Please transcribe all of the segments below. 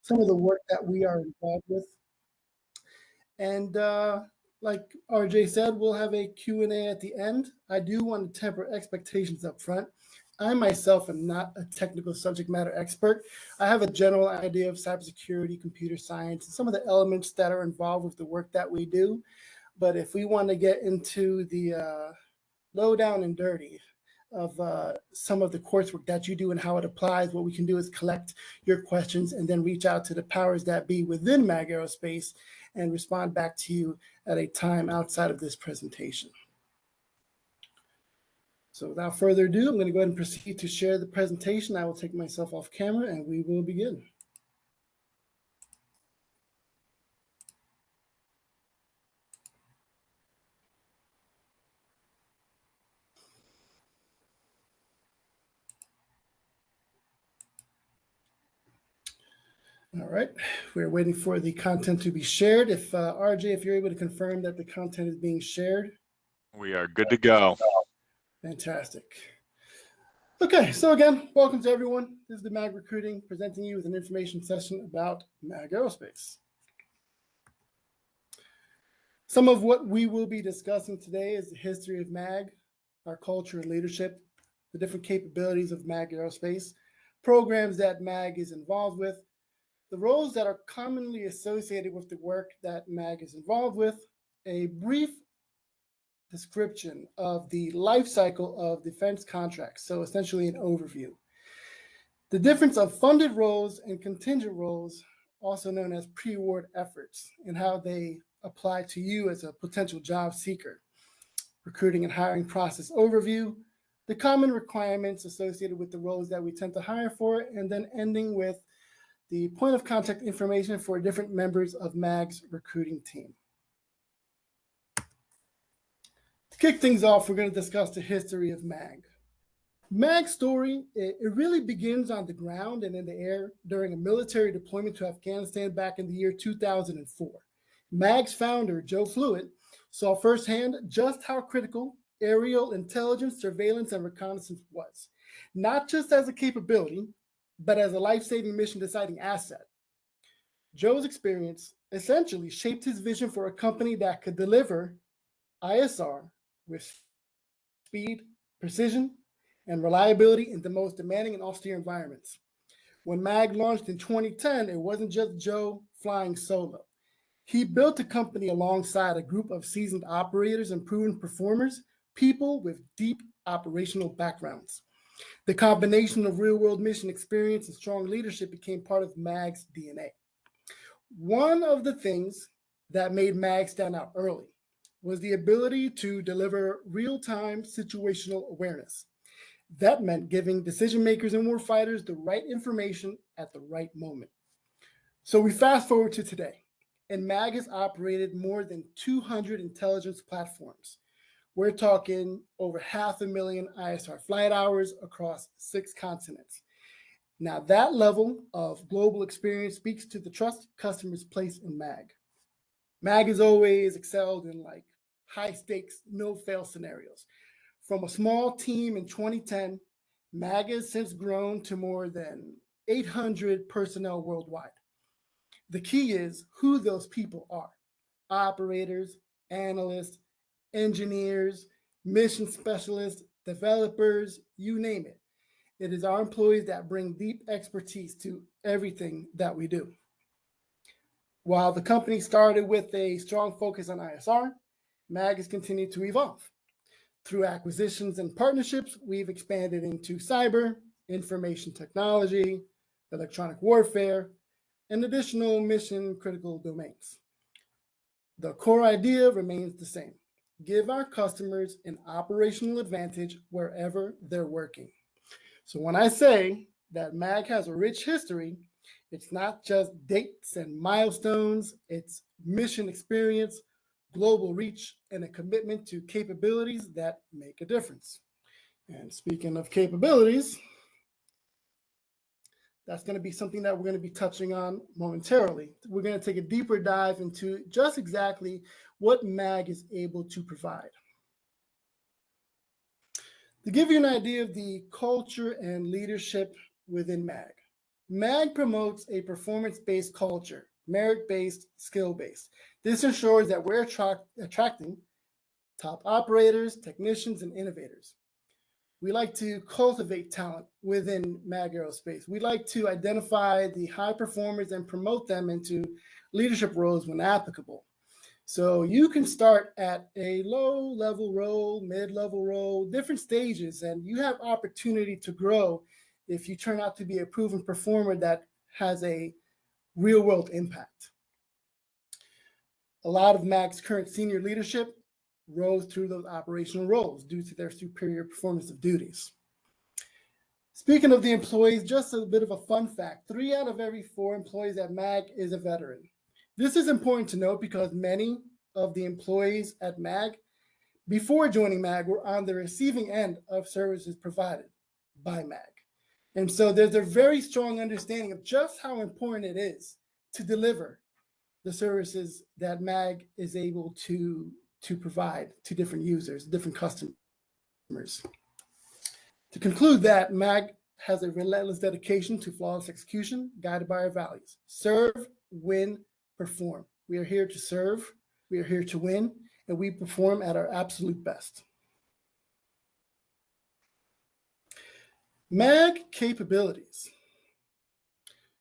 some of the work that we are involved with. And like RJ said, we'll have a Q&A at the end. I do want to temper expectations up front. I myself am not a technical subject matter expert. I have a general idea of cybersecurity, computer science, and some of the elements that are involved with the work that we do. But if we want to get into the low down and dirty of some of the coursework that you do and how it applies, what we can do is collect your questions and then reach out to the powers that be within MAG Aerospace and respond back to you at a time outside of this presentation. So without further ado, I'm going to go ahead and proceed to share the presentation. I will take myself off camera and we will begin. All right, we're waiting for the content to be shared. If RJ, if you're able to confirm that the content is being shared. We are good to go. Fantastic. Okay, so again, welcome to everyone. This is the MAG Recruiting presenting you with an information session about MAG Aerospace. Some of what we will be discussing today is the history of MAG, our culture and leadership, the different capabilities of MAG Aerospace, programs that MAG is involved with, the roles that are commonly associated with the work that MAG is involved with, a brief description of the life cycle of defense contracts, so essentially an overview. The difference of funded roles and contingent roles, also known as pre-award efforts, and how they apply to you as a potential job seeker. Recruiting and hiring process overview, the common requirements associated with the roles that we tend to hire for, and then ending with the point of contact information for different members of MAG's recruiting team. To kick things off, we're going to discuss the history of MAG. MAG's story, it really begins on the ground and in the air during a military deployment to Afghanistan back in the year 2004. MAG's founder, Joe Fluitt, saw firsthand just how critical aerial intelligence, surveillance, and reconnaissance was, not just as a capability, but as a life-saving mission-deciding asset. Joe's experience essentially shaped his vision for a company that could deliver ISR with speed, precision, and reliability in the most demanding and austere environments. When MAG launched in 2010, it wasn't just Joe flying solo. He built a company alongside a group of seasoned operators and proven performers, people with deep operational backgrounds. The combination of real-world mission experience and strong leadership became part of MAG's DNA. One of the things that made MAG stand out early was the ability to deliver real-time situational awareness. That meant giving decision makers and warfighters the right information at the right moment. So we fast forward to today, and MAG has operated more than 200 intelligence platforms. We're talking over 500,000 ISR flight hours across 6 continents. Now that level of global experience speaks to the trust customers place in MAG. MAG has always excelled in like high stakes, no fail scenarios. From a small team in 2010, MAG has since grown to more than 800 personnel worldwide. The key is who those people are: operators, analysts, engineers, mission specialists, developers, you name it. It is our employees that bring deep expertise to everything that we do. While the company started with a strong focus on ISR, MAG has continued to evolve. Through acquisitions and partnerships, we've expanded into cyber, information technology, electronic warfare, and additional mission-critical domains. The core idea remains the same: give our customers an operational advantage wherever they're working. So when I say that MAG has a rich history, it's not just dates and milestones, it's mission experience, global reach, and a commitment to capabilities that make a difference. And speaking of capabilities, that's going to be something that we're going to be touching on momentarily. We're going to take a deeper dive into just exactly what MAG is able to provide. To give you an idea of the culture and leadership within MAG, MAG promotes a performance-based culture, merit-based, skill-based. This ensures that we're attracting top operators, technicians, and innovators. We like to cultivate talent within MAG Aerospace. We like to identify the high performers and promote them into leadership roles when applicable. So you can start at a low-level role, mid-level role, different stages, and you have opportunity to grow if you turn out to be a proven performer that has a real-world impact. A lot of MAG's current senior leadership rose through those operational roles due to their superior performance of duties. Speaking of the employees, just a bit of a fun fact, 3 out of every 4 employees at MAG is a veteran. This is important to note because many of the employees at MAG, before joining MAG, were on the receiving end of services provided by MAG. And so there's a very strong understanding of just how important it is to deliver the services that MAG is able to provide to different users, different customers. To conclude that, MAG has a relentless dedication to flawless execution, guided by our values. Serve, win, perform. We are here to serve, we are here to win, and we perform at our absolute best. MAG capabilities.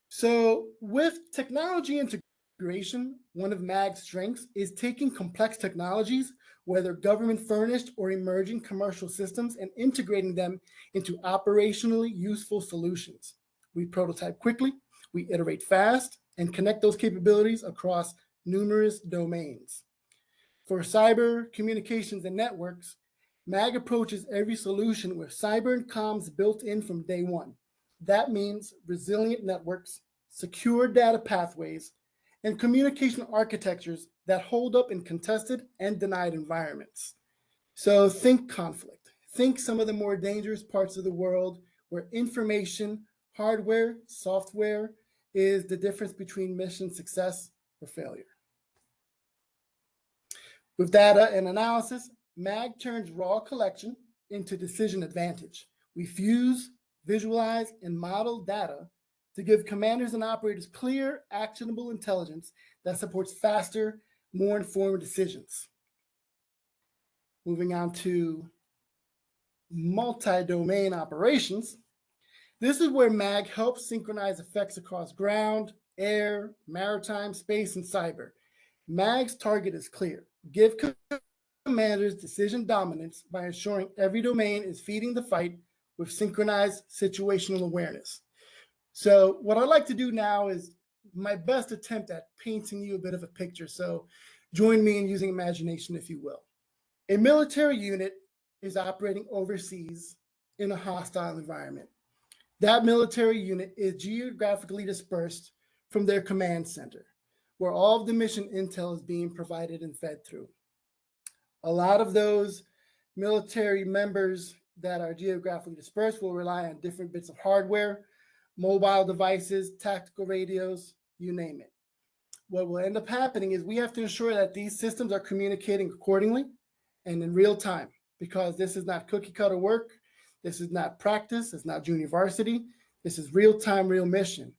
So with technology integration, one of MAG's strengths is taking complex technologies, whether government furnished or emerging commercial systems, and integrating them into operationally useful solutions. We prototype quickly, we iterate fast, and connect those capabilities across numerous domains. For cyber, communications, and networks, MAG approaches every solution with cyber and comms built in from day one. That means resilient networks, secure data pathways, and communication architectures that hold up in contested and denied environments. So think conflict. Think some of the more dangerous parts of the world where information, hardware, software is the difference between mission success or failure. With data and analysis, MAG turns raw collection into decision advantage. We fuse, visualize, and model data to give commanders and operators clear, actionable intelligence that supports faster, more informed decisions. Moving on to multi-domain operations. This is where MAG helps synchronize effects across ground, air, maritime, space, and cyber. MAG's target is clear. Give commanders decision dominance by ensuring every domain is feeding the fight with synchronized situational awareness. So what I'd like to do now is my best attempt at painting you a bit of a picture. So join me in using imagination, if you will. A military unit is operating overseas in a hostile environment. That military unit is geographically dispersed from their command center, where all of the mission intel is being provided and fed through. A lot of those military members that are geographically dispersed will rely on different bits of hardware, mobile devices, tactical radios, you name it. What will end up happening is we have to ensure that these systems are communicating accordingly and in real time, because this is not cookie cutter work. This is not practice. It's not junior varsity. This is real time, real mission.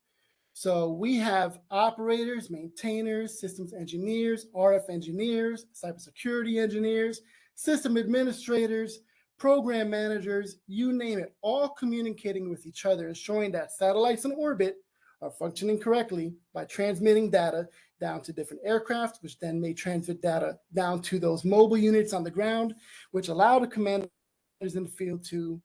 So we have operators, maintainers, systems engineers, RF engineers, cybersecurity engineers, system administrators, program managers, you name it, all communicating with each other, ensuring that satellites in orbit are functioning correctly by transmitting data down to different aircraft, which then may transmit data down to those mobile units on the ground, which allow the commanders in the field to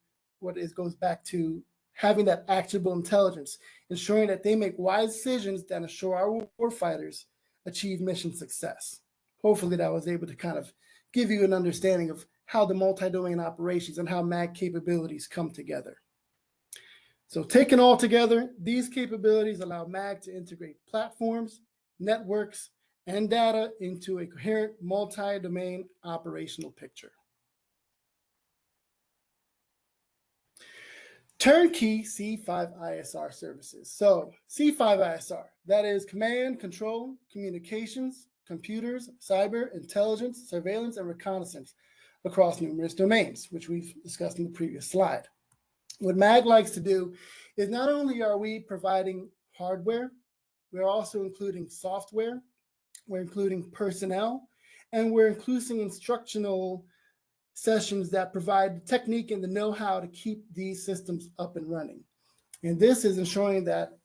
goes back to having that actionable intelligence, ensuring that they make wise decisions that ensure our warfighters achieve mission success. Hopefully that was able to kind of give you an understanding of how the multi-domain operations and how MAG capabilities come together. So taken all together, these capabilities allow MAG to integrate platforms, networks, and data into a coherent multi-domain operational picture. Turnkey C5ISR services. So C5ISR, that is command, control, communications, computers, cyber, intelligence, surveillance, and reconnaissance across numerous domains, which we've discussed in the previous slide. What MAG likes to do is not only are we providing hardware, we're also including software, we're including personnel, and we're including instructional sessions that provide the technique and the know-how to keep these systems up and running. And this is ensuring that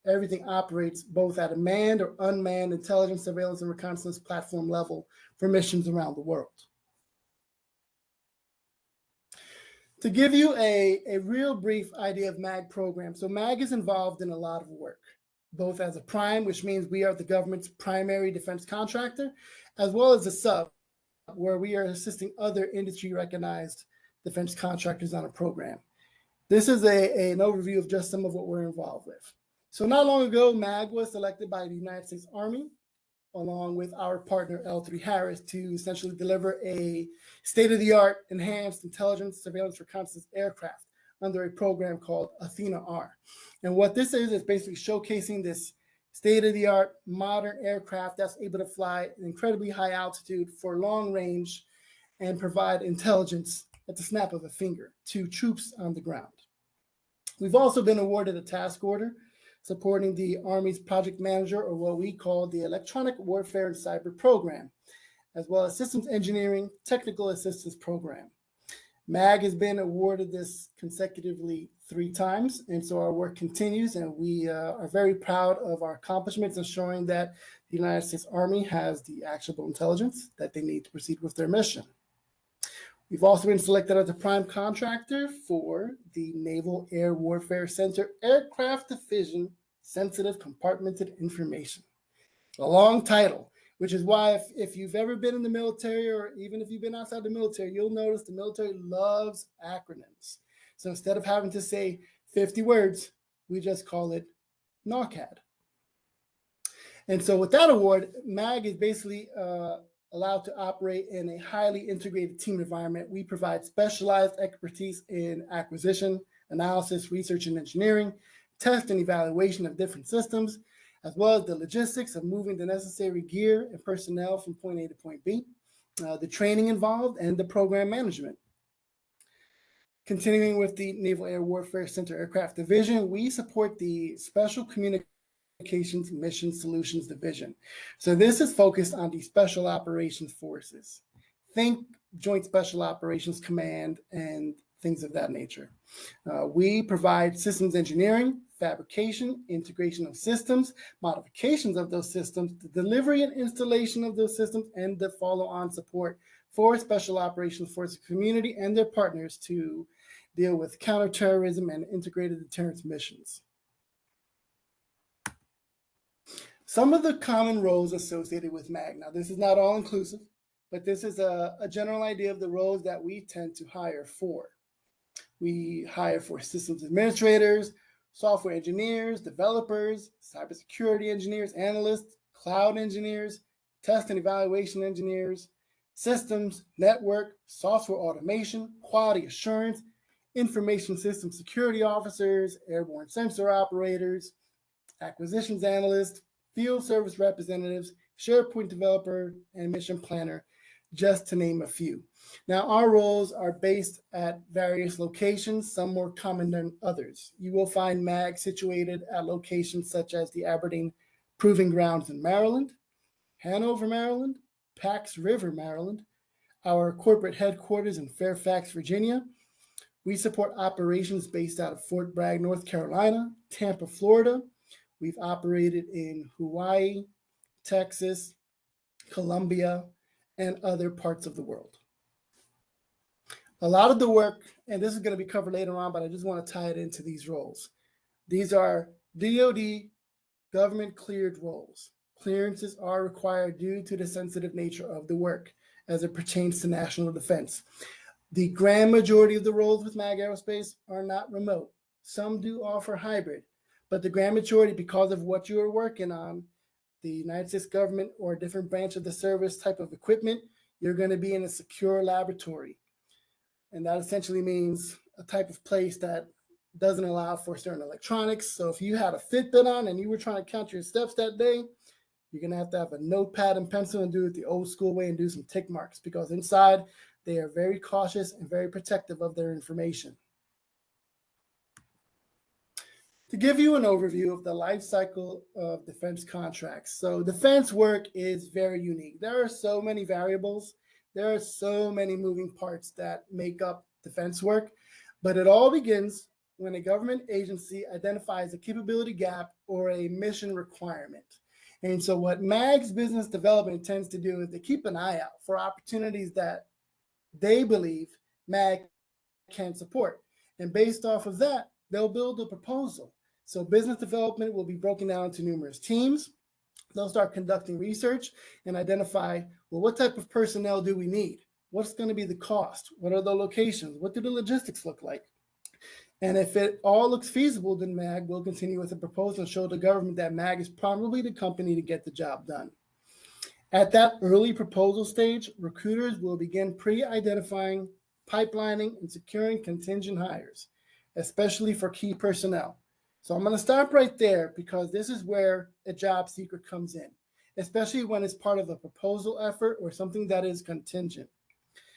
everything operates both at a manned or unmanned intelligence, surveillance, and reconnaissance platform level for missions around the world. To give you a real brief idea of MAG program, so MAG is involved in a lot of work, both as a prime, which means we are the government's primary defense contractor, as well as a sub, where we are assisting other industry recognized defense contractors on a program. This is an overview of just some of what we're involved with. So not long ago, MAG was selected by the United States Army, along with our partner L3 Harris, to essentially deliver a state-of-the-art enhanced intelligence, surveillance, reconnaissance aircraft under a program called Athena-R. And what this is basically showcasing this state-of-the-art modern aircraft that's able to fly at an incredibly high altitude for long range and provide intelligence at the snap of a finger to troops on the ground. We've also been awarded a task order supporting the Army's project manager, or what we call the Electronic Warfare and Cyber Program, as well as Systems Engineering Technical Assistance Program. MAG has been awarded this consecutively 3 times, and so our work continues, and we are very proud of our accomplishments, ensuring that the United States Army has the actionable intelligence that they need to proceed with their mission. We've also been selected as a prime contractor for the Naval Air Warfare Center Aircraft Division Sensitive Compartmented Information. A long title, which is why if you've ever been in the military, or even if you've been outside the military, you'll notice the military loves acronyms. So instead of having to say 50 words, we just call it NAWCAD. And so with that award, MAG is basically allowed to operate in a highly integrated team environment. We provide specialized expertise in acquisition, analysis, research, and engineering, test and evaluation of different systems, as well as the logistics of moving the necessary gear and personnel from point A to point B, the training involved, and the program management. Continuing with the Naval Air Warfare Center Aircraft Division, we support the Special Communications Mission Solutions Division. So this is focused on the Special Operations Forces. Think Joint Special Operations Command and things of that nature. We provide systems engineering, fabrication, integration of systems, modifications of those systems, the delivery and installation of those systems, and the follow-on support for Special Operations Forces community and their partners to deal with counterterrorism and integrated deterrence missions. Some of the common roles associated with MAG. Now, this is not all inclusive, but this is a general idea of the roles that we tend to hire for. We hire for systems administrators, software engineers, developers, cybersecurity engineers, analysts, cloud engineers, test and evaluation engineers, systems, network, software automation, quality assurance, information system security officers, airborne sensor operators, acquisitions analysts, field service representatives, SharePoint developer, and mission planner, just to name a few. Now, our roles are based at various locations, some more common than others. You will find MAG situated at locations such as the Aberdeen Proving Grounds in Maryland, Hanover, Maryland, Pax River, Maryland, our corporate headquarters in Fairfax, Virginia. We support operations based out of Fort Bragg, North Carolina, Tampa, Florida. We've operated in Hawaii, Texas, Colombia, and other parts of the world. A lot of the work, and this is going to be covered later on, but I just want to tie it into these roles. These are DoD government cleared roles. Clearances are required due to the sensitive nature of the work as it pertains to national defense. The grand majority of the roles with MAG Aerospace are not remote. Some do offer hybrid, but the grand majority, because of what you are working on, the United States government or a different branch of the service type of equipment, you're going to be in a secure laboratory. And that essentially means a type of place that doesn't allow for certain electronics. So if you had a Fitbit on and you were trying to count your steps that day, you're going to have a notepad and pencil and do it the old school way and do some tick marks, because inside they are very cautious and very protective of their information. To give you an overview of the life cycle of defense contracts. So defense work is very unique. There are so many variables. There are so many moving parts that make up defense work, but it all begins when a government agency identifies a capability gap or a mission requirement. And so what MAG's business development tends to do is they keep an eye out for opportunities that they believe MAG can support. And based off of that, they'll build a proposal. So business development will be broken down into numerous teams. They'll start conducting research and identify, well, what type of personnel do we need? What's going to be the cost? What are the locations? What do the logistics look like? And if it all looks feasible, then MAG will continue with the proposal and show the government that MAG is probably the company to get the job done. At that early proposal stage, recruiters will begin pre-identifying, pipelining, and securing contingent hires, especially for key personnel. So I'm going to stop right there because this is where a job seeker comes in, especially when it's part of a proposal effort or something that is contingent.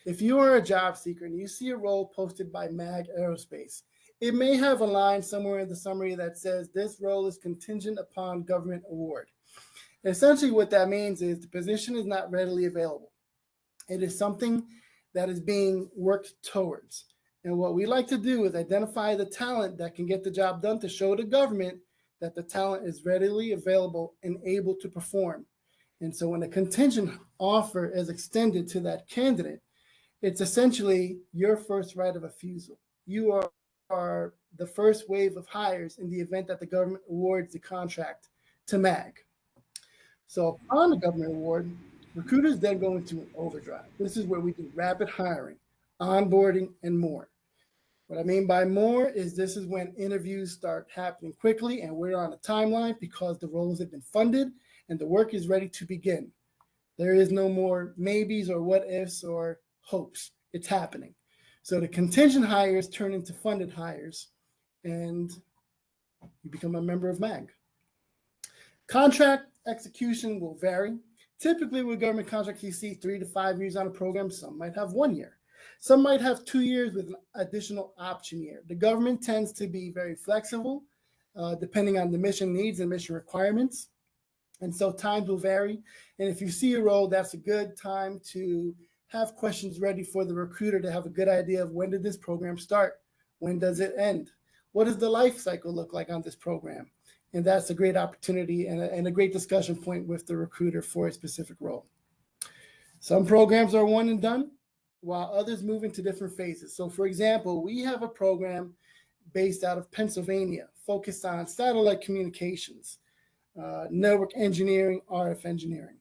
If you are a job seeker and you see a role posted by MAG Aerospace, it may have a line somewhere in the summary that says this role is contingent upon government award. Essentially, what that means is the position is not readily available. It is something that is being worked towards. And what we like to do is identify the talent that can get the job done to show the government that the talent is readily available and able to perform. And so when a contingent offer is extended to that candidate, it's essentially your first right of refusal. You are the first wave of hires in the event that the government awards the contract to MAG. So upon the government award, recruiters then go into an overdrive. This is where we do rapid hiring, onboarding, and more. What I mean by more is this is when interviews start happening quickly and we're on a timeline because the roles have been funded and the work is ready to begin. There is no more maybes or what ifs or hopes. It's happening. So the contingent hires turn into funded hires and you become a member of MAG. Contract execution will vary. Typically, with government contracts, you see 3 to 5 years on a program. Some might have 1 year. Some might have 2 years with an additional option year. The government tends to be very flexible, depending on the mission needs and mission requirements. And so times will vary. And if you see a role, that's a good time to have questions ready for the recruiter to have a good idea of when did this program start? When does it end? What does the life cycle look like on this program? And that's a great opportunity and a great discussion point with the recruiter for a specific role. Some programs are one and done, while others move into different phases. So for example, we have a program based out of Pennsylvania focused on satellite communications, network engineering, RF engineering.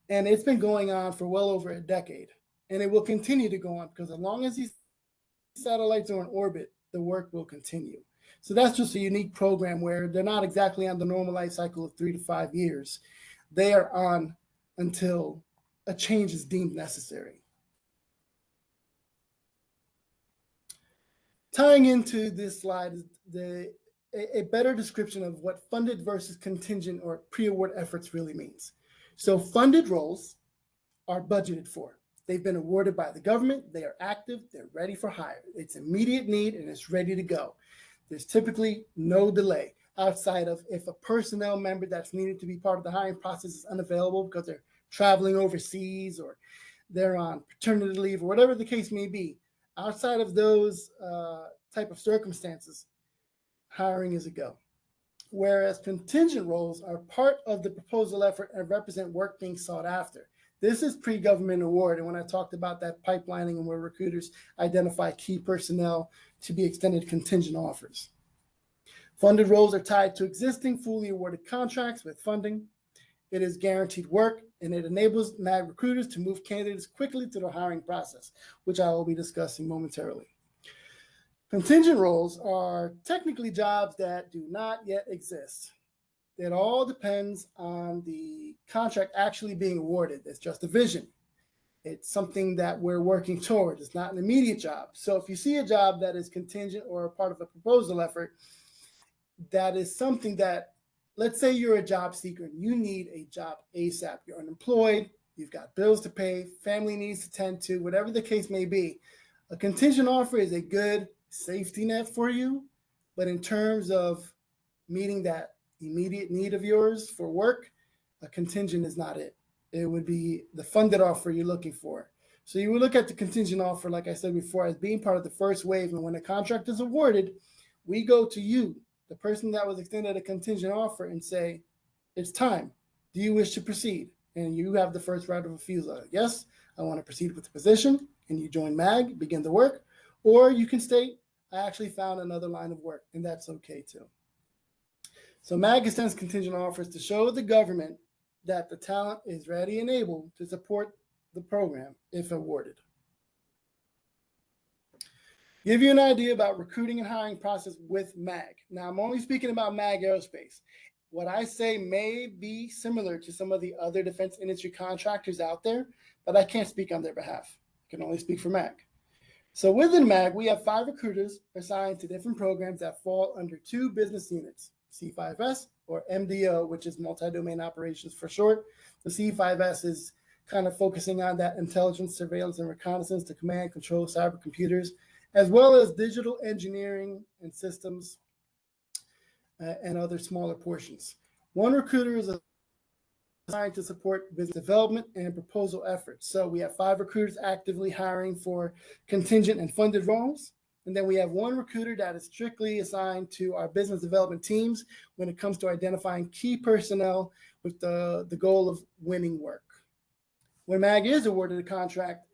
And it's been going on for well over a decade. And it will continue to go on because as long as these satellites are in orbit, the work will continue. So that's just a unique program where they're not exactly on the normal life cycle of 3 to 5 years. They are on until a change is deemed necessary. Tying into this slide is a better description of what funded versus contingent or pre-award efforts really means. So funded roles are budgeted for. They've been awarded by the government. They are active. They're ready for hire. It's immediate need and it's ready to go. There's typically no delay outside of if a personnel member that's needed to be part of the hiring process is unavailable because they're traveling overseas or they're on paternity leave or whatever the case may be. Outside of those type of circumstances, hiring is a go. Whereas contingent roles are part of the proposal effort and represent work being sought after. This is pre-government award. And when I talked about that pipelining and where recruiters identify key personnel to be extended contingent offers. Funded roles are tied to existing fully awarded contracts with funding. It is guaranteed work and it enables MAG recruiters to move candidates quickly through the hiring process, which I will be discussing momentarily. Contingent roles are technically jobs that do not yet exist. It all depends on the contract actually being awarded. It's just a vision. It's something that we're working towards. It's not an immediate job. So if you see a job that is contingent or a part of a proposal effort, that is something that, let's say you're a job seeker and you need a job ASAP. You're unemployed, you've got bills to pay, family needs to tend to, whatever the case may be. A contingent offer is a good safety net for you, But in terms of meeting that immediate need of yours for work, a contingent is not it. It would be the funded offer you're looking for. So you would look at the contingent offer, like I said before, as being part of the first wave. And when a contract is awarded, we go to you, the person that was extended a contingent offer, and say, it's time. Do you wish to proceed? And you have the first right of refusal. Yes, I want to proceed with the position. And you join MAG, begin the work. Or you can state, I actually found another line of work, and that's okay too. So MAG extends contingent offers to show the government that the talent is ready and able to support the program if awarded. Give you an idea about recruiting and hiring process with MAG. Now, I'm only speaking about MAG Aerospace. What I say may be similar to some of the other defense industry contractors out there, but I can't speak on their behalf. I can only speak for MAG. So within MAG, we have 5 recruiters assigned to different programs that fall under 2 business units, C5S or MDO, which is multi-domain operations for short. The C5S is kind of focusing on that intelligence, surveillance, and reconnaissance to command, control cybercomputers, as well as digital engineering and systems and other smaller portions. One recruiter is assigned to support business development and proposal efforts. So we have 5 recruiters actively hiring for contingent and funded roles. And then we have 1 recruiter that is strictly assigned to our business development teams when it comes to identifying key personnel with the goal of winning work. When MAG is awarded a contract,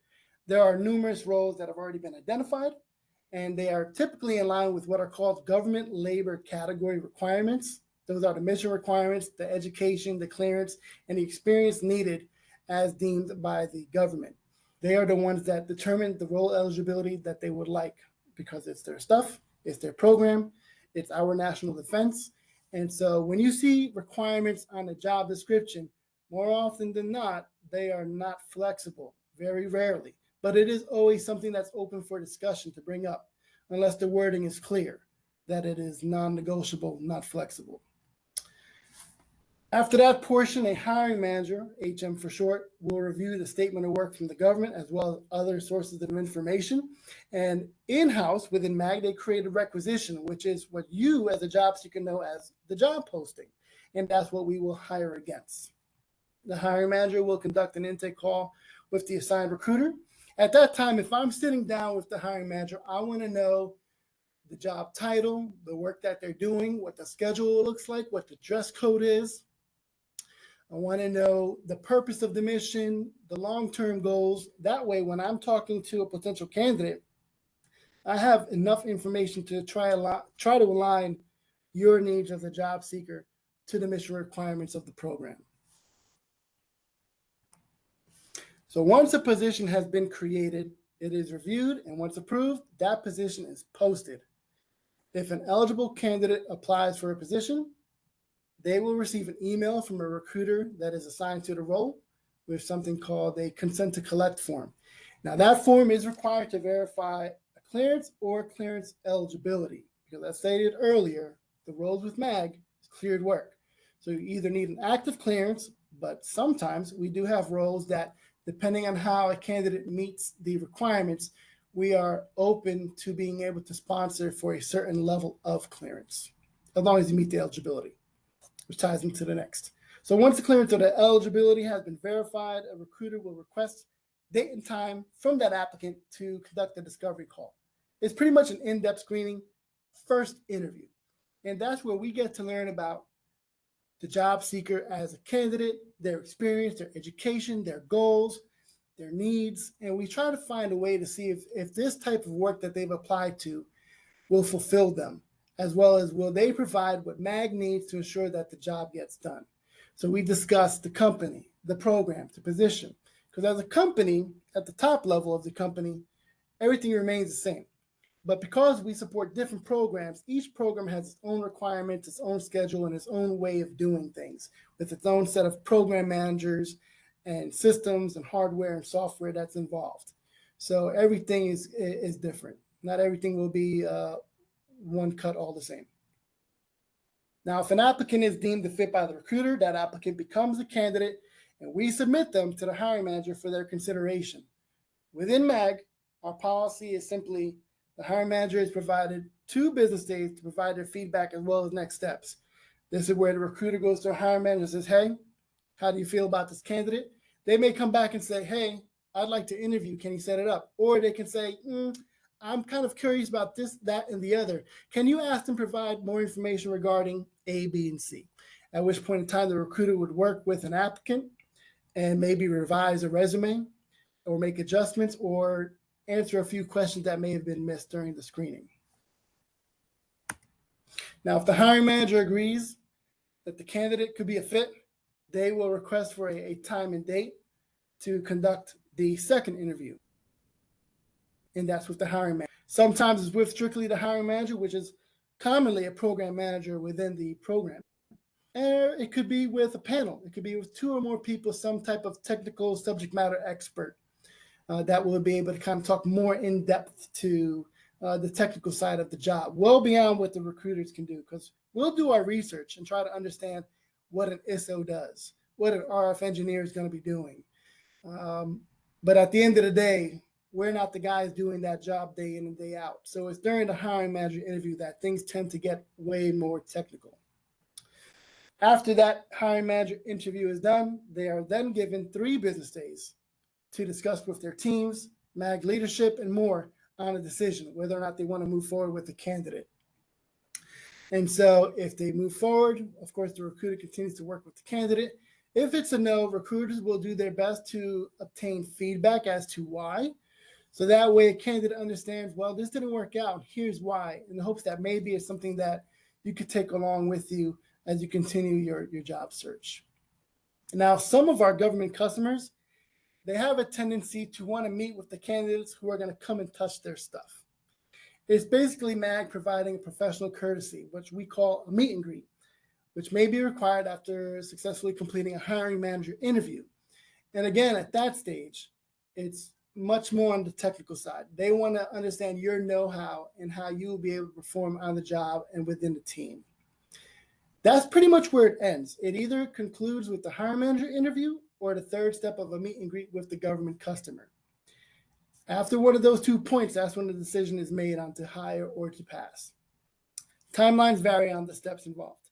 there are numerous roles that have already been identified, and they are typically in line with what are called government labor category requirements. Those are the mission requirements, the education, the clearance, and the experience needed as deemed by the government. They are the ones that determine the role eligibility that they would like, because it's their stuff, it's their program, it's our national defense. And so when you see requirements on a job description, more often than not, they are not flexible, very rarely. But it is always something that's open for discussion to bring up, unless the wording is clear that it is non-negotiable, not flexible. After that portion, a hiring manager, HM for short, will review the statement of work from the government as well as other sources of information. And in-house within MAG, they create a requisition, which is what you as a job seeker know as the job posting. And that's what we will hire against. The hiring manager will conduct an intake call with the assigned recruiter. At that time, if I'm sitting down with the hiring manager, I want to know the job title, the work that they're doing, what the schedule looks like, what the dress code is. I want to know the purpose of the mission, the long-term goals. That way, when I'm talking to a potential candidate, I have enough information to try to align your needs as a job seeker to the mission requirements of the program. So once a position has been created, it is reviewed, and once approved, that position is posted. If an eligible candidate applies for a position, they will receive an email from a recruiter that is assigned to the role with something called a consent to collect form. Now, that form is required to verify a clearance or clearance eligibility, because as stated earlier, the roles with MAG is cleared work. So you either need an active clearance, but sometimes we do have roles that, depending on how a candidate meets the requirements, we are open to being able to sponsor for a certain level of clearance, as long as you meet the eligibility, which ties into the next. So once the clearance or the eligibility has been verified, a recruiter will request date and time from that applicant to conduct a discovery call. It's pretty much an in-depth screening, first interview. And that's where we get to learn about the job seeker as a candidate, their experience, their education, their goals, their needs. And we try to find a way to see if this type of work that they've applied to will fulfill them, as well as will they provide what MAG needs to ensure that the job gets done. So we discuss the company, the program, the position. Because as a company, at the top level of the company, everything remains the same. But because we support different programs, each program has its own requirements, its own schedule, and its own way of doing things, with its own set of program managers and systems and hardware and software that's involved. So everything is different. Not everything will be one cut all the same. Now, if an applicant is deemed to fit by the recruiter, that applicant becomes a candidate, and we submit them to the hiring manager for their consideration. Within MAG, our policy is simply the hiring manager is provided 2 business days to provide their feedback as well as next steps. This is where the recruiter goes to a hiring manager and says, hey, how do you feel about this candidate? They may come back and say, hey, I'd like to interview. Can you set it up? Or they can say, I'm kind of curious about this, that, and the other. Can you ask them to provide more information regarding A, B, and C? At which point in time, the recruiter would work with an applicant and maybe revise a resume or make adjustments or answer a few questions that may have been missed during the screening. Now, if the hiring manager agrees that the candidate could be a fit, they will request for a time and date to conduct the second interview. And that's with the hiring manager. Sometimes it's with strictly the hiring manager, which is commonly a program manager within the program. And it could be with a panel. It could be with 2 or more people, some type of technical subject matter expert that will be able to kind of talk more in depth to the technical side of the job, well beyond what the recruiters can do, because we'll do our research and try to understand what an ISO does, what an RF engineer is going to be doing. But at the end of the day, we're not the guys doing that job day in and day out. So it's during the hiring manager interview that things tend to get way more technical. After that hiring manager interview is done, they are then given 3 business days to discuss with their teams, MAG leadership, and more on a decision, whether or not they want to move forward with the candidate. And so if they move forward, of course, the recruiter continues to work with the candidate. If it's a no, recruiters will do their best to obtain feedback as to why. So that way a candidate understands, well, this didn't work out. Here's why, in the hopes that maybe it's something that you could take along with you as you continue your job search. Now, some of our government customers, they have a tendency to want to meet with the candidates who are going to come and touch their stuff. It's basically MAG providing a professional courtesy, which we call a meet and greet, which may be required after successfully completing a hiring manager interview. And again, at that stage, it's much more on the technical side. They want to understand your know-how and how you will be able to perform on the job and within the team. That's pretty much where it ends. It either concludes with the hiring manager interview or the third step of a meet and greet with the government customer. After one of those 2 points, that's when the decision is made on to hire or to pass. Timelines vary on the steps involved.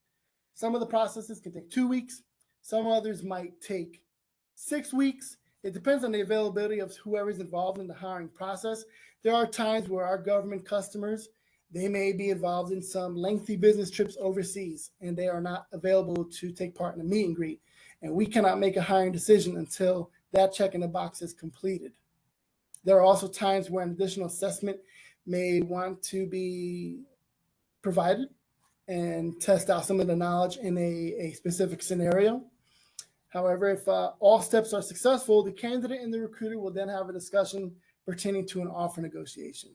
Some of the processes can take 2 weeks. Some others might take 6 weeks. It depends on the availability of whoever's involved in the hiring process. There are times where our government customers, they may be involved in some lengthy business trips overseas, and they are not available to take part in a meet and greet. And we cannot make a hiring decision until that check in the box is completed. There are also times where an additional assessment may want to be provided and test out some of the knowledge in a specific scenario. However, if all steps are successful, the candidate and the recruiter will then have a discussion pertaining to an offer negotiation.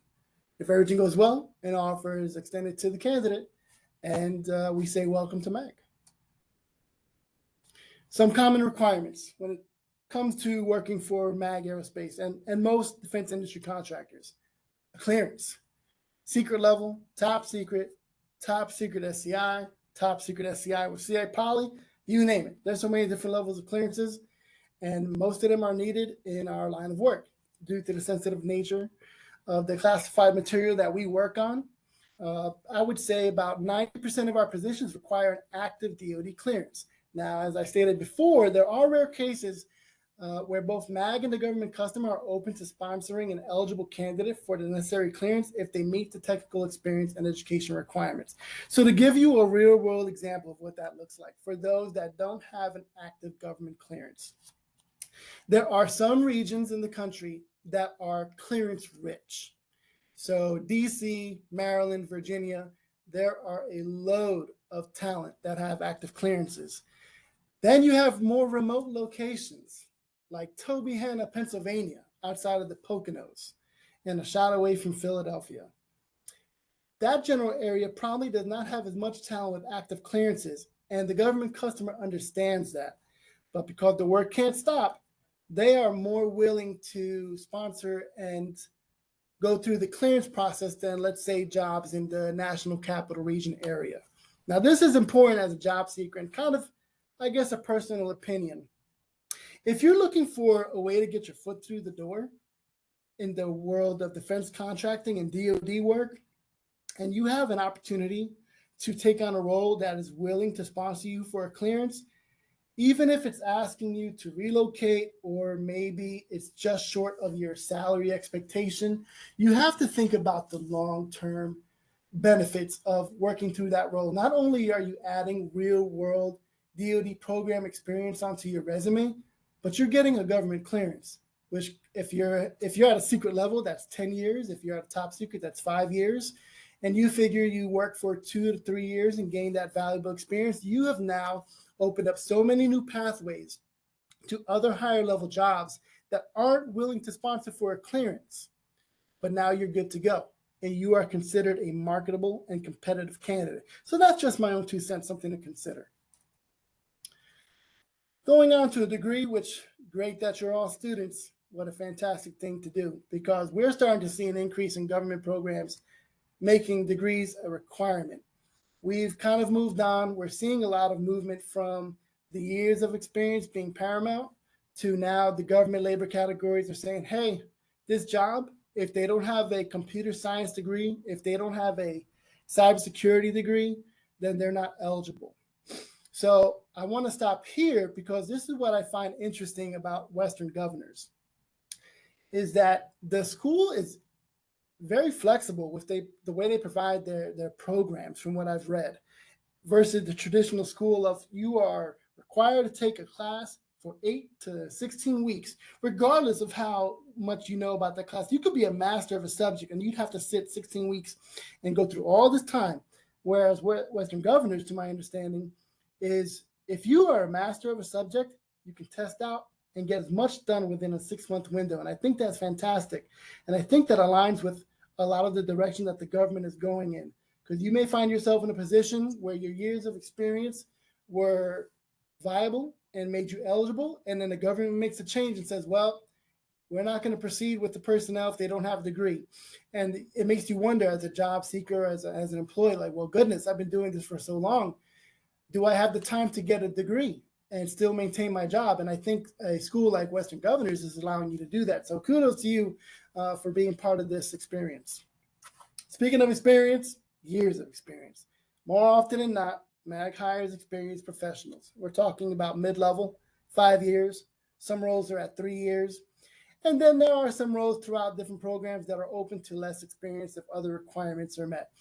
If everything goes well, an offer is extended to the candidate, and we say welcome to MAG. Some common requirements when it comes to working for MAG Aerospace and most defense industry contractors: a clearance, secret level, top secret SCI, top secret SCI with CI Poly, you name it. There's so many different levels of clearances, and most of them are needed in our line of work due to the sensitive nature of the classified material that we work on. I would say about 90% of our positions require an active DoD clearance. Now, as I stated before, there are rare cases where both MAG and the government customer are open to sponsoring an eligible candidate for the necessary clearance if they meet the technical experience and education requirements. So to give you a real world example of what that looks like for those that don't have an active government clearance, there are some regions in the country that are clearance rich. So DC, Maryland, Virginia, there are a load of talent that have active clearances. Then you have more remote locations like Tobyhanna, Pennsylvania, outside of the Poconos and a shot away from Philadelphia. That general area probably does not have as much talent with active clearances, and the government customer understands that. But because the work can't stop, they are more willing to sponsor and go through the clearance process than, let's say, jobs in the National Capital Region area. Now, this is important as a job seeker and kind of, I guess, a personal opinion. If you're looking for a way to get your foot through the door in the world of defense contracting and DoD work, and you have an opportunity to take on a role that is willing to sponsor you for a clearance, even if it's asking you to relocate or maybe it's just short of your salary expectation, you have to think about the long-term benefits of working through that role. Not only are you adding real-world DoD program experience onto your resume, but you're getting a government clearance, which if you're at a secret level, that's 10 years. If you're at a top secret, that's 5 years. And you figure you work for 2 to 3 years and gain that valuable experience, you have now opened up so many new pathways to other higher level jobs that aren't willing to sponsor for a clearance. But now you're good to go, and you are considered a marketable and competitive candidate. So that's just my own 2 cents, something to consider. Going on to a degree, which great that you're all students. What a fantastic thing to do, because we're starting to see an increase in government programs making degrees a requirement. We've kind of moved on. We're seeing a lot of movement from the years of experience being paramount to now the government labor categories are saying, hey, this job, if they don't have a computer science degree, if they don't have a cybersecurity degree, then they're not eligible. So I want to stop here because this is what I find interesting about Western governors, is that the school is very flexible with the way they provide their programs, from what I've read, versus the traditional school of you are required to take a class for 8 to 16 weeks, regardless of how much you know about that class. You could be a master of a subject and you'd have to sit 16 weeks and go through all this time. Whereas Western governors, to my understanding, is if you are a master of a subject, you can test out and get as much done within a 6-month window. And I think that's fantastic. And I think that aligns with a lot of the direction that the government is going in, because you may find yourself in a position where your years of experience were viable and made you eligible, and then the government makes a change and says, well, we're not going to proceed with the personnel if they don't have a degree. And it makes you wonder, as a job seeker, as an employee, like, well, goodness, I've been doing this for so long. Do I have the time to get a degree and still maintain my job? And I think a school like Western Governors is allowing you to do that. So kudos to you for being part of this experience. Speaking of experience, years of experience. More often than not, MAG hires experienced professionals. We're talking about mid-level, 5 years. Some roles are at 3 years. And then there are some roles throughout different programs that are open to less experience if other requirements are met.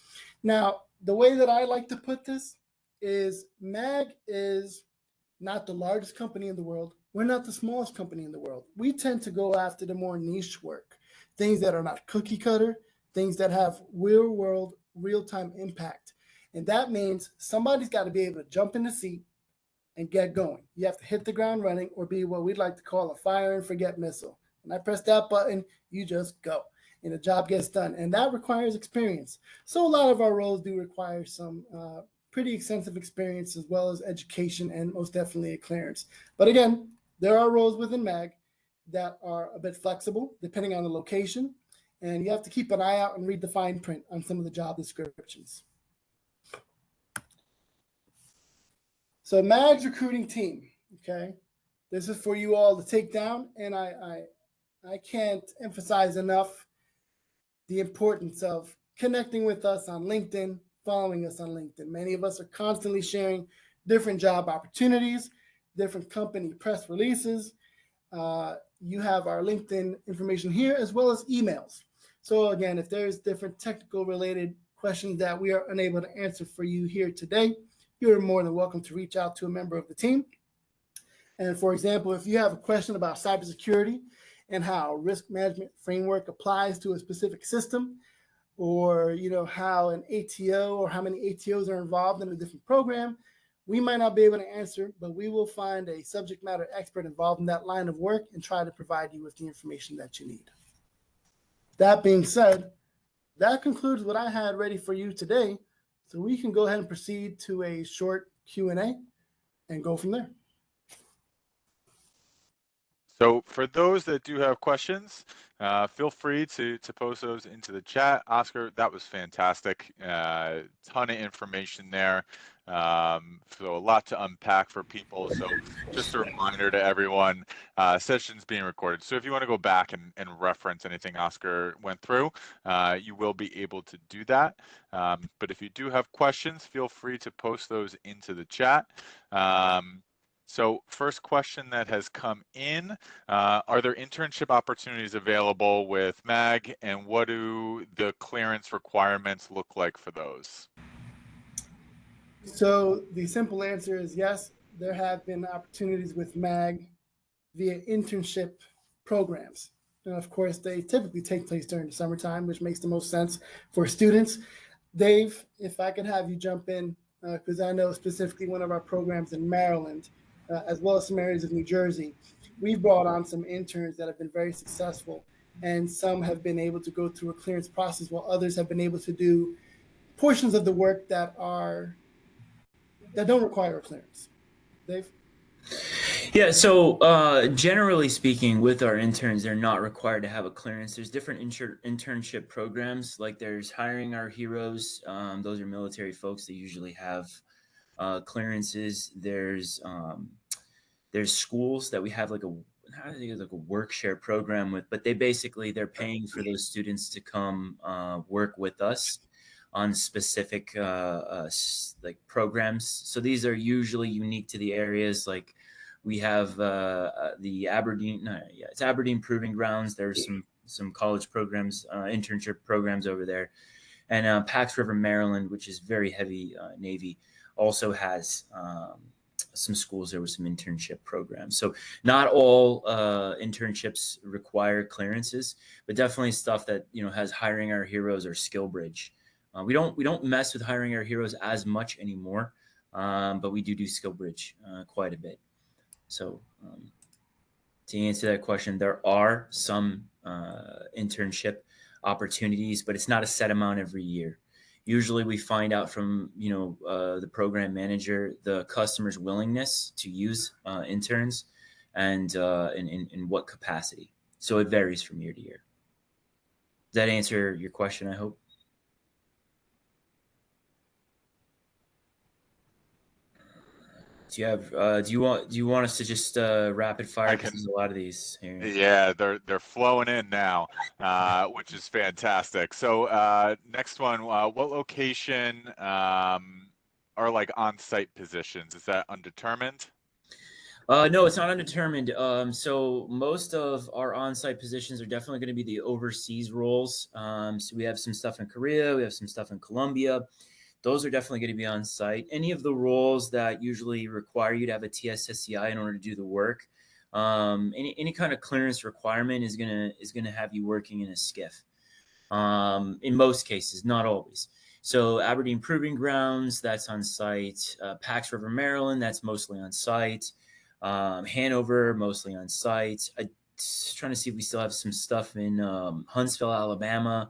Now, the way that I like to put this is MAG is not the largest company in the world. We're not the smallest company in the world. We tend to go after the more niche work, things that are not cookie cutter, things that have real world, real-time impact. And that means somebody's got to be able to jump in the seat and get going. You have to hit the ground running or be what we'd like to call a fire and forget missile. When I press that button, you just go and the job gets done. And that requires experience. So a lot of our roles do require some pretty extensive experience, as well as education and most definitely a clearance. But again, there are roles within MAG that are a bit flexible depending on the location. And you have to keep an eye out and read the fine print on some of the job descriptions. So MAG's recruiting team, okay? This is for you all to take down, and I can't emphasize enough the importance of connecting with us on LinkedIn, following us on LinkedIn. Many of us are constantly sharing different job opportunities, different company press releases. You have our LinkedIn information here, as well as emails. So again, if there's different technical related questions that we are unable to answer for you here today, you're more than welcome to reach out to a member of the team. And for example, if you have a question about cybersecurity and how risk management framework applies to a specific system, or how an ATO or how many ATOs are involved in a different program, we might not be able to answer, but we will find a subject matter expert involved in that line of work and try to provide you with the information that you need. That being said, that concludes what I had ready for you today. So we can go ahead and proceed to a short Q&A and go from there. So for those that do have questions, feel free to post those into the chat. Oscar, that was fantastic. Ton of information there. So a lot to unpack for people. So just a reminder to everyone, session's being recorded. So if you want to go back and reference anything Oscar went through, you will be able to do that. But if you do have questions, feel free to post those into the chat. So first question that has come in, are there internship opportunities available with MAG, and what do the clearance requirements look like for those? So the simple answer is yes, there have been opportunities with MAG via internship programs. And of course, they typically take place during the summertime, which makes the most sense for students. Dave, if I could have you jump in, because I know specifically one of our programs in Maryland, as well as some areas of New Jersey, we've brought on some interns that have been very successful, and some have been able to go through a clearance process, while others have been able to do portions of the work that don't require a clearance. Dave? Yeah, so generally speaking, with our interns, they're not required to have a clearance. There's different internship programs, like there's Hiring Our Heroes. Those are military folks that usually have clearances. There's schools that we have like a how do you like a work share program with, but they're paying for those students to come work with us on specific like programs. So these are usually unique to the areas. Like we have the Aberdeen, yeah, it's Aberdeen Proving Grounds. There's some college programs, internship programs over there, and Pax River, Maryland, which is very heavy Navy, also has some schools there with some internship programs. So not all internships require clearances, but definitely stuff that has Hiring Our Heroes or SkillBridge. We don't mess with Hiring Our Heroes as much anymore, but we do SkillBridge quite a bit. So to answer that question, there are some internship opportunities, but it's not a set amount every year. Usually we find out from the program manager the customer's willingness to use interns and in what capacity. So it varies from year to year. Does that answer your question, I hope? Do you have? Do you want us to just rapid fire? Because there's a lot of these here. Yeah, they're flowing in now, which is fantastic. So next one, what location are like on-site positions? Is that undetermined? No, it's not undetermined. So most of our on-site positions are definitely going to be the overseas roles. So we have some stuff in Korea, we have some stuff in Colombia. Those are definitely going to be on site. Any of the roles that usually require you to have a TSSCI in order to do the work, any kind of clearance requirement is gonna have you working in a skiff. In most cases, not always. So Aberdeen Proving Grounds, that's on site. Pax River, Maryland, that's mostly on site. Hanover, mostly on site. I'm trying to see if we still have some stuff in Huntsville, Alabama.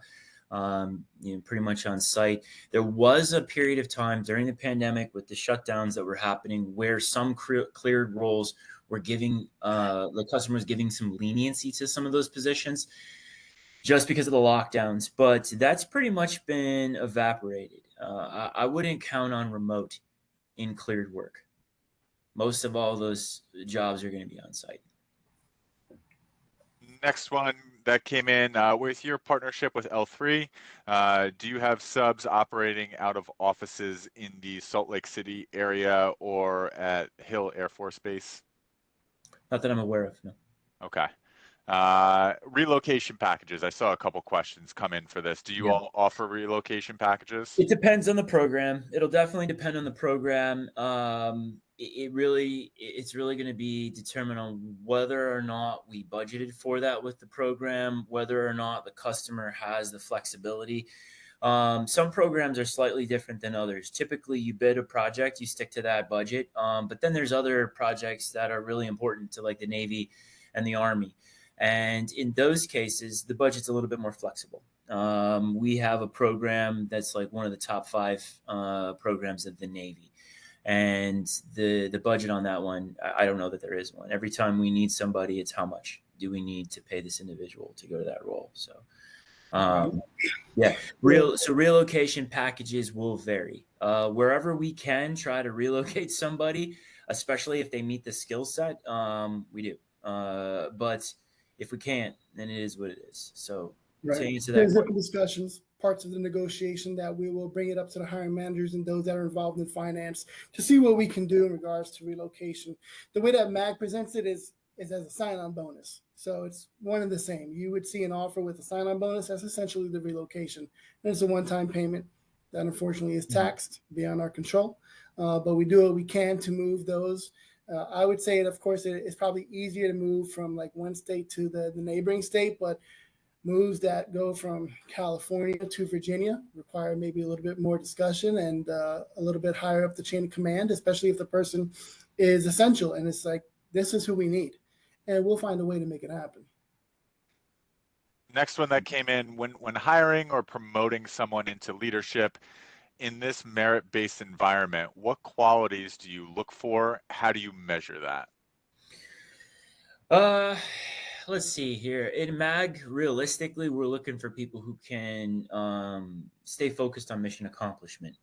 Pretty much on site. There was a period of time during the pandemic with the shutdowns that were happening where some cleared roles were giving the customers giving some leniency to some of those positions just because of the lockdowns, but that's pretty much been evaporated. I wouldn't count on remote in cleared work. Most of all those jobs are going to be on site. Next one that came in, with your partnership with L3, do you have subs operating out of offices in the Salt Lake City area or at Hill Air Force Base? Not that I'm aware of, no. Okay. Relocation packages. I saw a couple questions come in for this. Do you Yeah. all offer relocation packages? It depends on the program. It'll definitely depend on the program. It's really going to be determined on whether or not we budgeted for that with the program, whether or not the customer has the flexibility. Some programs are slightly different than others. Typically, you bid a project, you stick to that budget. But then there's other projects that are really important to like the Navy and the Army. And in those cases, the budget's a little bit more flexible. We have a program that's like one of the top 5 programs of the Navy. And the budget on that one, I don't know that there is one. Every time we need somebody, it's how much do we need to pay this individual to go to that role. So yeah, relocation packages will vary. Wherever we can try to relocate somebody, especially if they meet the skill set, we do. But if we can't, then it is what it is. So to answer that There's question, different discussions, parts of the negotiation that we will bring it up to the hiring managers and those that are involved in finance to see what we can do in regards to relocation. The way that MAG presents it is as a sign-on bonus. So it's one and the same. You would see an offer with a sign-on bonus. That's essentially the relocation. And it's a one-time payment that unfortunately is taxed beyond our control. But we do what we can to move those. I would say, of course, it's probably easier to move from like one state to the neighboring state, but moves that go from California to Virginia require maybe a little bit more discussion and a little bit higher up the chain of command, especially if the person is essential and it's like, this is who we need. And we'll find a way to make it happen. Next one that came in, when hiring or promoting someone into leadership in this merit-based environment, what qualities do you look for? How do you measure that? Let's see here. In MAG, realistically, we're looking for people who can stay focused on mission accomplishment.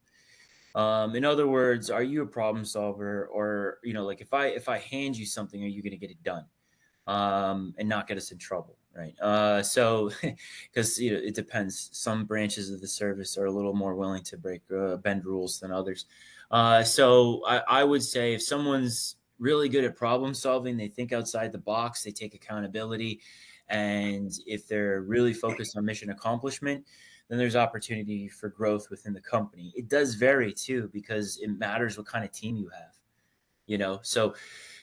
In other words, are you a problem solver, or like if I hand you something, are you going to get it done, and not get us in trouble, right? So, because it depends. Some branches of the service are a little more willing to bend rules than others. So I would say if someone's really good at problem solving, they think outside the box, they take accountability, and if they're really focused on mission accomplishment, then there's opportunity for growth within the company. It does vary too, because it matters what kind of team you have. So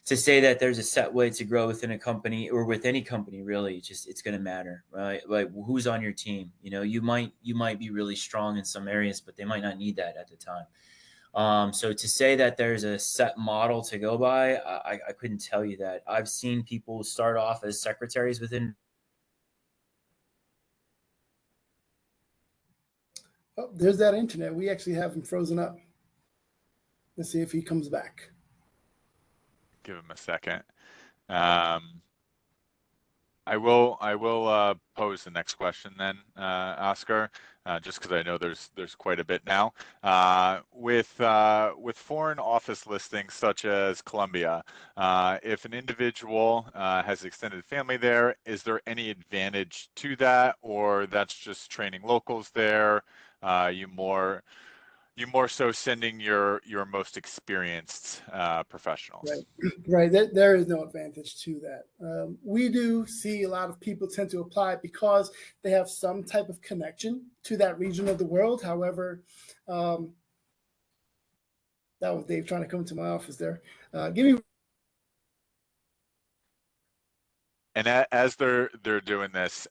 to say that there's a set way to grow within a company or with any company, really, it's going to matter, right? Like who's on your team. You might be really strong in some areas, but they might not need that at the time. So to say that there's a set model to go by, I couldn't tell you that. I've seen people start off as secretaries within. Oh, there's that internet. We actually have him frozen up. Let's see if he comes back. Give him a second. I will pose the next question then, Oscar, just because I know there's quite a bit now. With foreign office listings such as Colombia, if an individual has extended family there, is there any advantage to that, or that's just training locals there? You more so sending your most experienced professionals. Right. There is no advantage to that. We do see a lot of people tend to apply because they have some type of connection to that region of the world. However, that was Dave trying to come to my office there. Give me. And as they're doing this,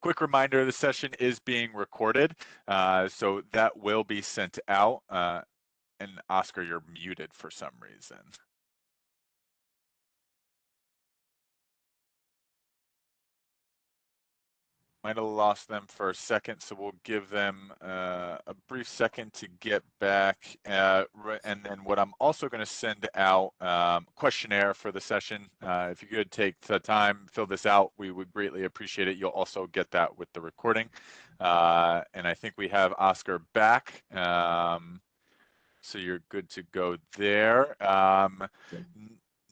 quick reminder: the session is being recorded, so that will be sent out. And Oscar, you're muted for some reason. Might have lost them for a second, so we'll give them a brief second to get back. And then what I'm also going to send out questionnaire for the session. If you could take the time, fill this out, we would greatly appreciate it. You'll also get that with the recording. And I think we have Oscar back. So you're good to go there.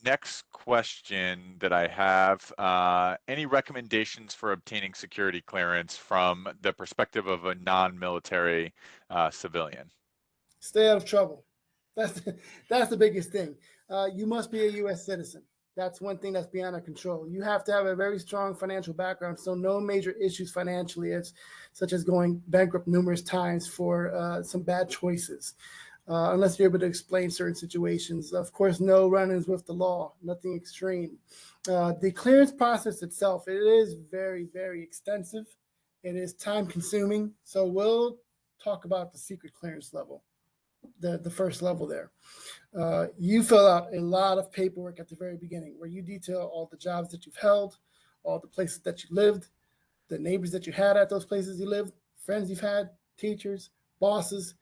Next question that I have, any recommendations for obtaining security clearance from the perspective of a non-military civilian? Stay out of trouble. That's the biggest thing. You must be a U.S. citizen. That's one thing that's beyond our control. You have to have a very strong financial background, so no major issues financially, such as going bankrupt numerous times for some bad choices. Unless you're able to explain certain situations. Of course, no run-ins with the law, nothing extreme. The clearance process itself, it is very, very extensive. It is time-consuming. So we'll talk about the secret clearance level, the first level there. You fill out a lot of paperwork at the very beginning where you detail all the jobs that you've held, all the places that you lived, the neighbors that you had at those places you lived, friends you've had, teachers, bosses,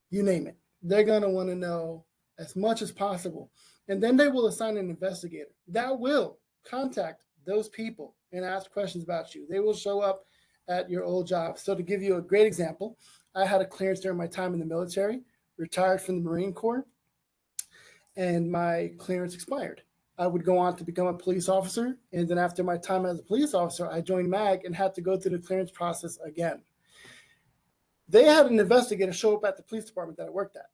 you name it. They're going to want to know as much as possible. And then they will assign an investigator that will contact those people and ask questions about you. They will show up at your old job. So to give you a great example, I had a clearance during my time in the military, retired from the Marine Corps, and my clearance expired. I would go on to become a police officer. And then after my time as a police officer, I joined MAG and had to go through the clearance process again. They had an investigator show up at the police department that I worked at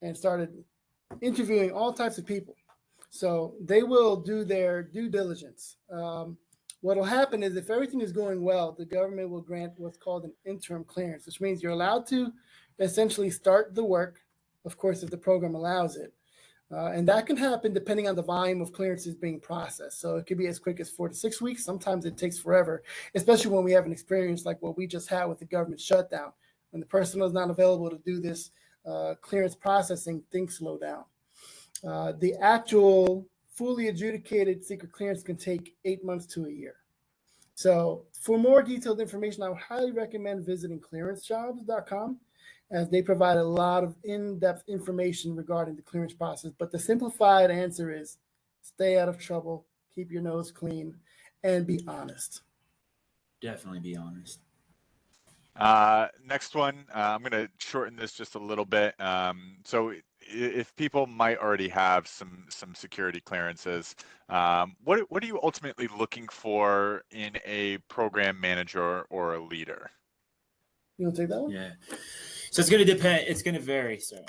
and started interviewing all types of people. So they will do their due diligence. What will happen is if everything is going well, the government will grant what's called an interim clearance, which means you're allowed to essentially start the work, of course, if the program allows it. And that can happen depending on the volume of clearances being processed. So it could be as quick as 4 to 6 weeks. Sometimes it takes forever, especially when we have an experience like what we just had with the government shutdown. When the person is not available to do this clearance processing, things slow down. The actual fully adjudicated secret clearance can take 8 months to a year. So for more detailed information, I would highly recommend visiting clearancejobs.com, as they provide a lot of in-depth information regarding the clearance process. But the simplified answer is stay out of trouble, keep your nose clean, and be honest. Definitely be honest. Next one, I'm going to shorten this just a little bit. So if people might already have some security clearances, what are you ultimately looking for in a program manager or a leader? You want to take that one? Yeah. So it's going to depend. It's going to vary. Sorry.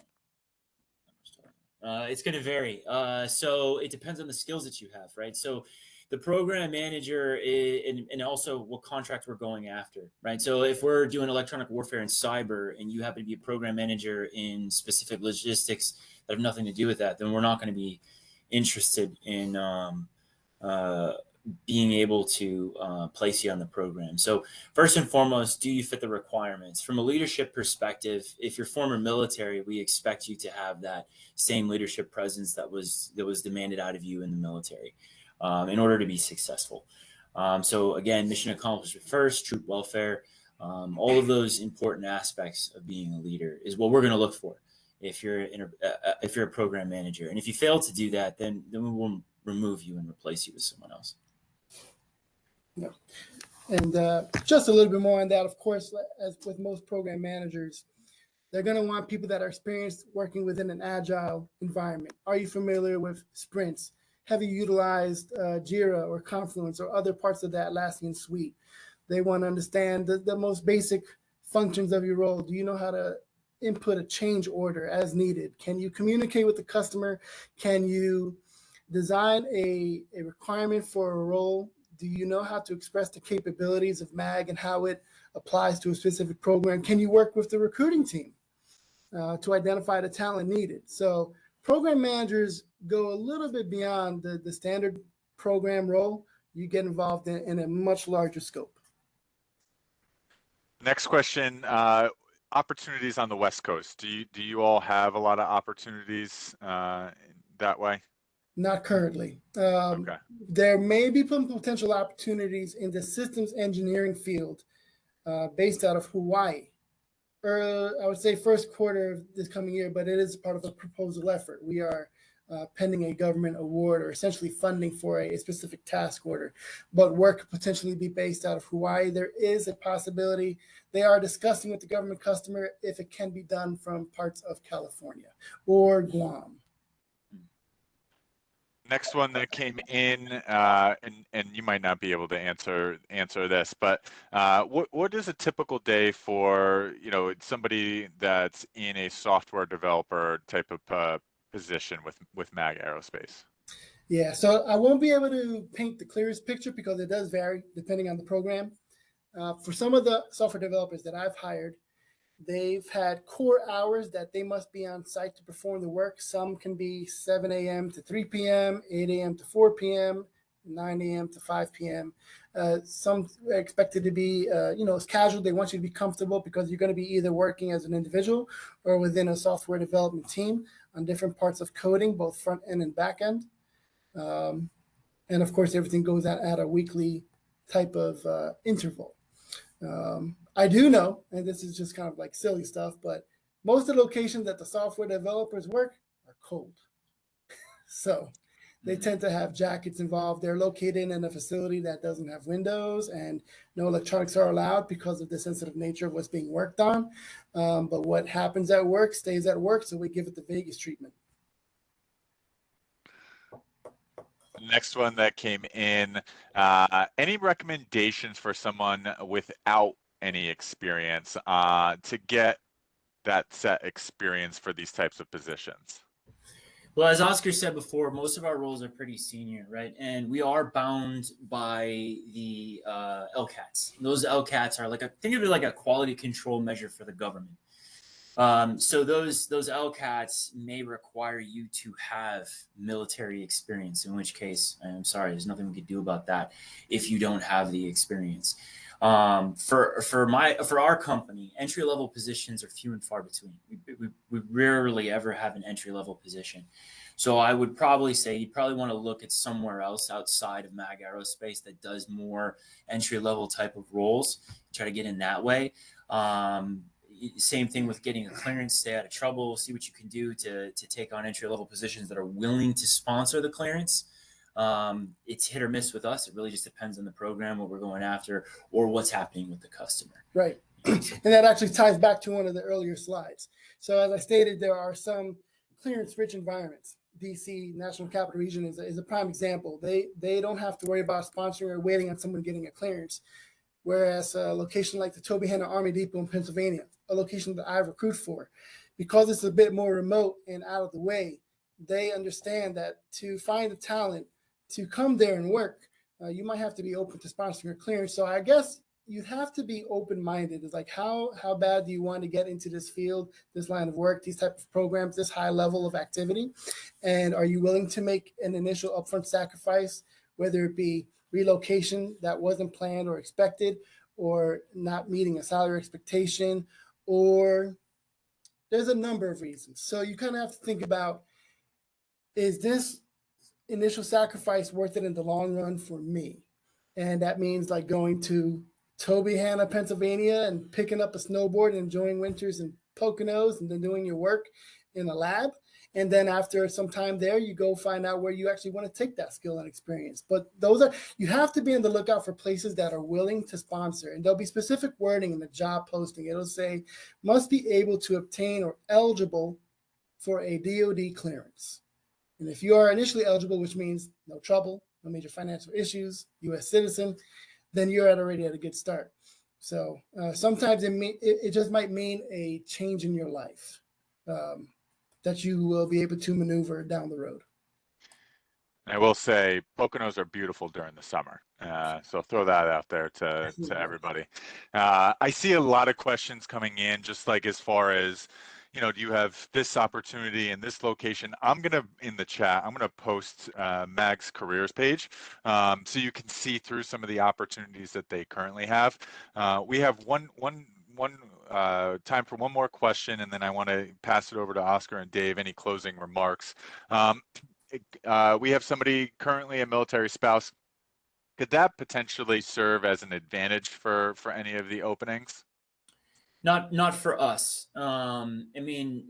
It's going to vary. So it depends on the skills that you have, right? So the program manager and also what contract we're going after, right? So if we're doing electronic warfare and cyber and you happen to be a program manager in specific logistics that have nothing to do with that, then we're not going to be interested in being able to place you on the program. So first and foremost, do you fit the requirements? From a leadership perspective, if you're former military, we expect you to have that same leadership presence that was demanded out of you in the military in order to be successful. So again, mission accomplishment first, troop welfare, all of those important aspects of being a leader is what we're going to look for if you're a program manager. And if you fail to do that, then we will remove you and replace you with someone else. Yeah. And just a little bit more on that, of course, as with most program managers, they're going to want people that are experienced working within an agile environment. Are you familiar with sprints? Have you utilized Jira or Confluence or other parts of the Atlassian suite? They want to understand the most basic functions of your role. Do you know how to input a change order as needed? Can you communicate with the customer? Can you design a requirement for a role? Do you know how to express the capabilities of MAG and how it applies to a specific program? Can you work with the recruiting team to identify the talent needed? So program managers go a little bit beyond the standard program role. You get involved in a much larger scope. Next question, opportunities on the West Coast. Do you all have a lot of opportunities that way? Not currently. Okay. There may be some potential opportunities in the systems engineering field based out of Hawaii. I would say first quarter of this coming year, but it is part of a proposal effort. We are pending a government award or essentially funding for a specific task order, but work could potentially be based out of Hawaii. There is a possibility. They are discussing with the government customer if it can be done from parts of California or Guam. Next one that came in, and you might not be able to answer this, but what is a typical day for somebody that's in a software developer type of position with MAG Aerospace? Yeah, so I won't be able to paint the clearest picture because it does vary depending on the program. For some of the software developers that I've hired, they've had core hours that they must be on site to perform the work. Some can be 7 a.m. to 3 p.m., 8 a.m. to 4 p.m., 9 a.m. to 5 p.m. Some are expected to be, it's casual. They want you to be comfortable because you're going to be either working as an individual or within a software development team on different parts of coding, both front end and back end. And of course, everything goes at a weekly type of interval. I do know, and this is just kind of like silly stuff, but most of the locations that the software developers work are cold. So they tend to have jackets involved. They're located in a facility that doesn't have windows and no electronics are allowed because of the sensitive nature of what's being worked on. But what happens at work stays at work, so we give it the Vegas treatment. Next one that came in, any recommendations for someone without any experience to get that set experience for these types of positions? Well, as Oscar said before, most of our roles are pretty senior, right? And we are bound by the LCATs. Those LCATs are like think of it like a quality control measure for the government. So those LCATs may require you to have military experience, in which case, I'm sorry, there's nothing we could do about that if you don't have the experience. For our company, entry level positions are few and far between. We rarely ever have an entry level position. So I would probably say you probably want to look at somewhere else outside of MAG Aerospace that does more entry level type of roles. Try to get in that way. Same thing with getting a clearance, stay out of trouble, see what you can do to take on entry level positions that are willing to sponsor the clearance. It's hit or miss with us. It really just depends on the program, what we're going after, or what's happening with the customer. Right. And that actually ties back to one of the earlier slides. So as I stated, there are some clearance-rich environments. DC, National Capital Region, is a prime example. They don't have to worry about sponsoring or waiting on someone getting a clearance. Whereas a location like the Toby Hanna Army Depot in Pennsylvania, a location that I recruit for, because it's a bit more remote and out of the way, they understand that to find the talent to come there and work, you might have to be open to sponsoring a clearance. So I guess you have to be open-minded. It's like, how bad do you want to get into this field, this line of work, these type of programs, this high level of activity? And are you willing to make an initial upfront sacrifice, whether it be relocation that wasn't planned or expected, or not meeting a salary expectation, or there's a number of reasons. So you kind of have to think about, is this initial sacrifice worth it in the long run for me? And that means like going to Toby Hanna, Pennsylvania, and picking up a snowboard and enjoying winters in Poconos and then doing your work in a lab. And then after some time there, you go find out where you actually want to take that skill and experience. But you have to be on the lookout for places that are willing to sponsor. And there'll be specific wording in the job posting. It'll say, must be able to obtain or eligible for a DoD clearance. And if you are initially eligible, which means no trouble, no major financial issues, U.S. citizen, then you're already at a good start. So sometimes it just might mean a change in your life. That you will be able to maneuver down the road. I will say Poconos are beautiful during the summer. So throw that out there to everybody. I see a lot of questions coming in, just like as far as, do you have this opportunity in this location? In the chat, I'm going to post MAG's careers page so you can see through some of the opportunities that they currently have. We have one time for one more question, and then I want to pass it over to Oscar and Dave. Any closing remarks? We have somebody currently a military spouse. Could that potentially serve as an advantage for any of the openings? Not for us. I mean,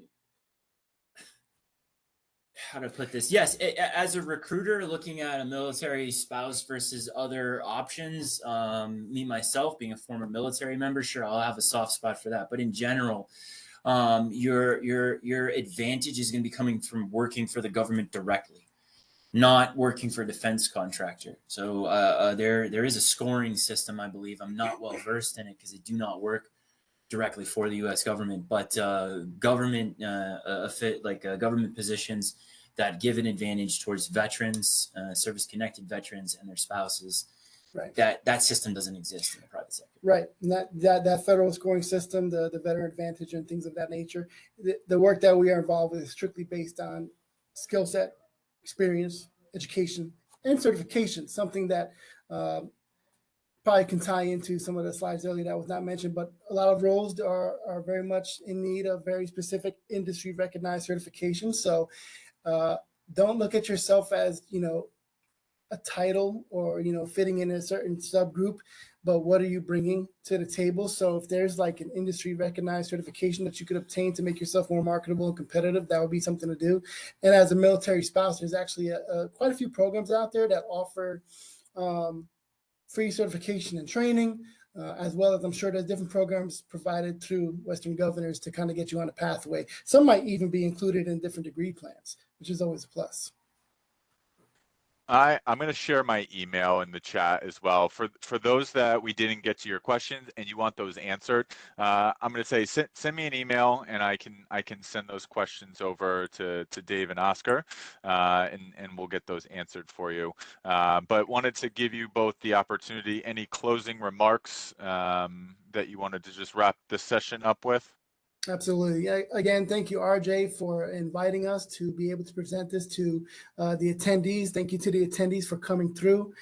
how to put this? Yes, as a recruiter looking at a military spouse versus other options, me myself being a former military member, sure, I'll have a soft spot for that. But in general, your advantage is going to be coming from working for the government directly, not working for a defense contractor. So there is a scoring system, I believe. I'm not well versed in it because I do not work directly for the U.S. government, but government government positions that give an advantage towards veterans, service-connected veterans, and their spouses. Right. That system doesn't exist in the private sector. Right. And that federal scoring system, the veteran advantage, and things of that nature. The work that we are involved with is strictly based on skill set, experience, education, and certification. Something that probably can tie into some of the slides earlier that was not mentioned, but a lot of roles are very much in need of very specific industry recognized certifications. So don't look at yourself as, a title or, fitting in a certain subgroup, but what are you bringing to the table? So if there's like an industry recognized certification that you could obtain to make yourself more marketable and competitive, that would be something to do. And as a military spouse, there's actually quite a few programs out there that offer free certification and training, as well as I'm sure there's different programs provided through Western governors to kind of get you on a pathway. Some might even be included in different degree plans, which is always a plus. I'm going to share my email in the chat as well. For those that we didn't get to your questions and you want those answered, I'm going to say send me an email and I can send those questions over to Dave and Oscar, and we'll get those answered for you. But wanted to give you both the opportunity. Any closing remarks that you wanted to just wrap this session up with? Absolutely. Again, thank you, RJ, for inviting us to be able to present this to the attendees. Thank you to the attendees for coming through.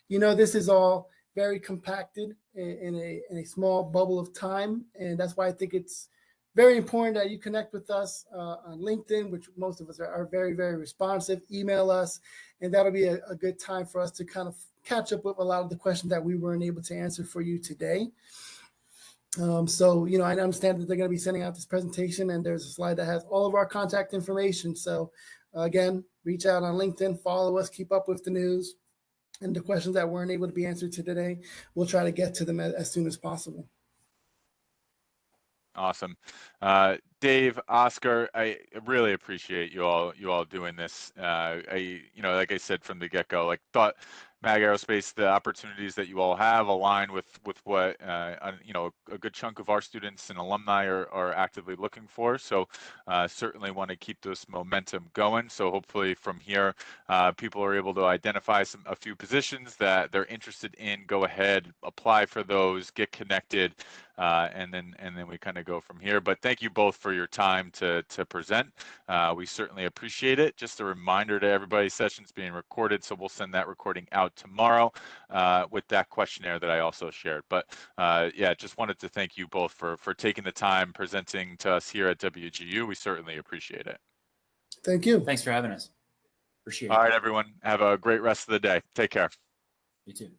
This is all very compacted in a small bubble of time, and that's why I think it's very important that you connect with us on LinkedIn, which most of us are very, very responsive. Email us, and that'll be a good time for us to kind of catch up with a lot of the questions that we weren't able to answer for you today. So, I understand that they're going to be sending out this presentation, and there's a slide that has all of our contact information. So, again, reach out on LinkedIn, follow us, keep up with the news, and the questions that weren't able to be answered today, we'll try to get to them as soon as possible. Awesome. Dave, Oscar, I really appreciate you all doing this. Like I said from the get-go, thought MAG Aerospace, the opportunities that you all have align with what a good chunk of our students and alumni are actively looking for. So certainly want to keep this momentum going. So hopefully from here, people are able to identify a few positions that they're interested in. Go ahead, apply for those, get connected, and then we kind of go from here. But thank you both for your time to present. We certainly appreciate it. Just a reminder to everybody, session's being recorded, so we'll send that recording out tomorrow with that questionnaire that I also shared. But yeah, just wanted to thank you both for taking the time presenting to us here at WGU. We certainly appreciate it. Thank you. Thanks for having us. Appreciate it. All right, everyone. Have a great rest of the day. Take care. You too.